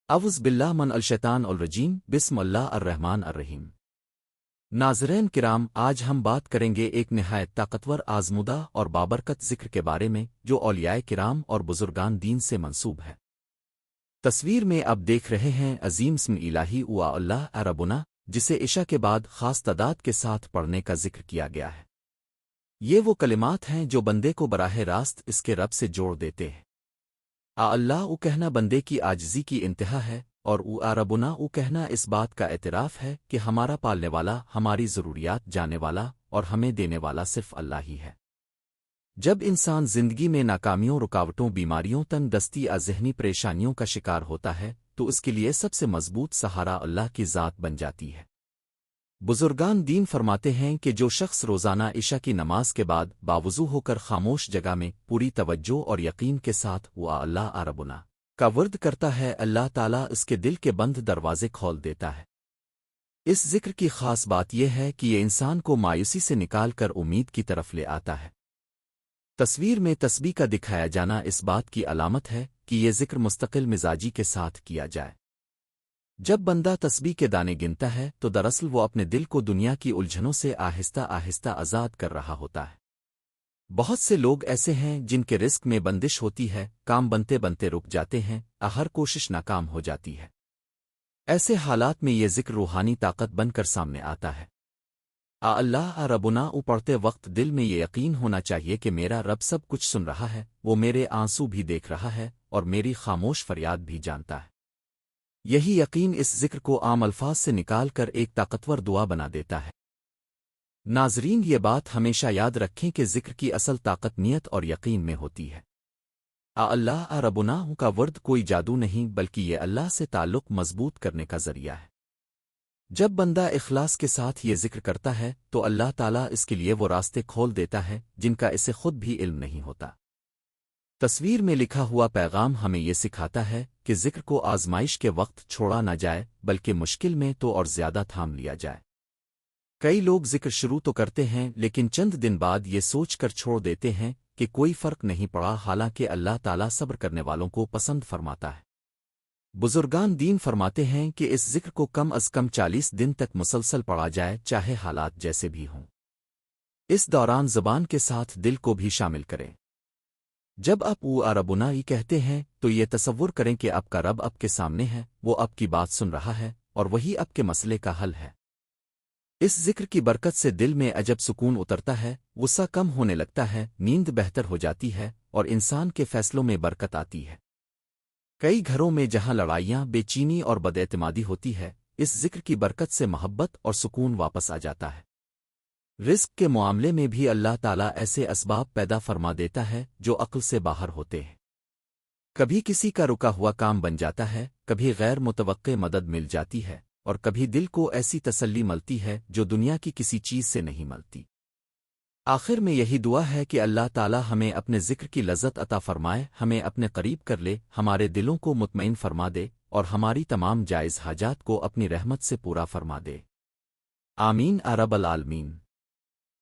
اعوذ باللہ من الشیطان الرجیم بسم اللہ الرحمن الرحیم۔ ناظرین کرام، آج ہم بات کریں گے ایک نہایت طاقتور آزمودہ اور بابرکت ذکر کے بارے میں جو اولیاء کرام اور بزرگان دین سے منسوب ہے۔ تصویر میں اب دیکھ رہے ہیں عظیم اسم الہی وا اللہ ربنا، جسے عشاء کے بعد خاص تعداد کے ساتھ پڑھنے کا ذکر کیا گیا ہے۔ یہ وہ کلمات ہیں جو بندے کو براہ راست اس کے رب سے جوڑ دیتے ہیں۔ اللہ او کہنا بندے کی عاجزی کی انتہا ہے، اور او ربنا او کہنا اس بات کا اعتراف ہے کہ ہمارا پالنے والا، ہماری ضروریات جانے والا اور ہمیں دینے والا صرف اللہ ہی ہے۔ جب انسان زندگی میں ناکامیوں، رکاوٹوں، بیماریوں، تنگ دستی یا ذہنی پریشانیوں کا شکار ہوتا ہے تو اس کے لیے سب سے مضبوط سہارا اللہ کی ذات بن جاتی ہے۔ بزرگان دین فرماتے ہیں کہ جو شخص روزانہ عشاء کی نماز کے بعد باوضو ہو کر خاموش جگہ میں پوری توجہ اور یقین کے ساتھ وا اللہ ربنا کا ورد کرتا ہے، اللہ تعالیٰ اس کے دل کے بند دروازے کھول دیتا ہے۔ اس ذکر کی خاص بات یہ ہے کہ یہ انسان کو مایوسی سے نکال کر امید کی طرف لے آتا ہے۔ تصویر میں تسبیح کا دکھایا جانا اس بات کی علامت ہے کہ یہ ذکر مستقل مزاجی کے ساتھ کیا جائے۔ جب بندہ تسبیح کے دانے گنتا ہے تو دراصل وہ اپنے دل کو دنیا کی الجھنوں سے آہستہ آہستہ آزاد کر رہا ہوتا ہے۔ بہت سے لوگ ایسے ہیں جن کے رزق میں بندش ہوتی ہے، کام بنتے بنتے رک جاتے ہیں، ہر کوشش ناکام ہو جاتی ہے۔ ایسے حالات میں یہ ذکر روحانی طاقت بن کر سامنے آتا ہے۔ اللہ ربنا او پڑھتے وقت دل میں یہ یقین ہونا چاہیے کہ میرا رب سب کچھ سن رہا ہے، وہ میرے آنسو بھی دیکھ رہا ہے اور میری خاموش فریاد بھی جانتا ہے۔ یہی یقین اس ذکر کو عام الفاظ سے نکال کر ایک طاقتور دعا بنا دیتا ہے۔ ناظرین، یہ بات ہمیشہ یاد رکھیں کہ ذکر کی اصل طاقت نیت اور یقین میں ہوتی ہے۔ اللہ ربنا کا ورد کوئی جادو نہیں بلکہ یہ اللہ سے تعلق مضبوط کرنے کا ذریعہ ہے۔ جب بندہ اخلاص کے ساتھ یہ ذکر کرتا ہے تو اللہ تعالیٰ اس کے لیے وہ راستے کھول دیتا ہے جن کا اسے خود بھی علم نہیں ہوتا۔ تصویر میں لکھا ہوا پیغام ہمیں یہ سکھاتا ہے کہ ذکر کو آزمائش کے وقت چھوڑا نہ جائے بلکہ مشکل میں تو اور زیادہ تھام لیا جائے۔ کئی لوگ ذکر شروع تو کرتے ہیں لیکن چند دن بعد یہ سوچ کر چھوڑ دیتے ہیں کہ کوئی فرق نہیں پڑا، حالانکہ اللہ تعالیٰ صبر کرنے والوں کو پسند فرماتا ہے۔ بزرگان دین فرماتے ہیں کہ اس ذکر کو کم از کم 40 دن تک مسلسل پڑھا جائے، چاہے حالات جیسے بھی ہوں۔ اس دوران زبان کے ساتھ دل کو بھی شامل کریں۔ جب آپ او ربنا ہی کہتے ہیں تو یہ تصور کریں کہ آپ کا رب آپ کے سامنے ہے، وہ آپ کی بات سن رہا ہے اور وہی آپ کے مسئلے کا حل ہے۔ اس ذکر کی برکت سے دل میں عجب سکون اترتا ہے، غصہ کم ہونے لگتا ہے، نیند بہتر ہو جاتی ہے اور انسان کے فیصلوں میں برکت آتی ہے۔ کئی گھروں میں جہاں لڑائیاں، بے چینی اور بداعتمادی ہوتی ہے، اس ذکر کی برکت سے محبت اور سکون واپس آ جاتا ہے۔ رزق کے معاملے میں بھی اللہ تعالیٰ ایسے اسباب پیدا فرما دیتا ہے جو عقل سے باہر ہوتے ہیں۔ کبھی کسی کا رکا ہوا کام بن جاتا ہے، کبھی غیر متوقع مدد مل جاتی ہے اور کبھی دل کو ایسی تسلی ملتی ہے جو دنیا کی کسی چیز سے نہیں ملتی۔ آخر میں یہی دعا ہے کہ اللہ تعالیٰ ہمیں اپنے ذکر کی لذت عطا فرمائے، ہمیں اپنے قریب کر لے، ہمارے دلوں کو مطمئن فرما دے اور ہماری تمام جائز حاجات کو اپنی رحمت سے پورا فرما دے۔ آمین رب العالمین۔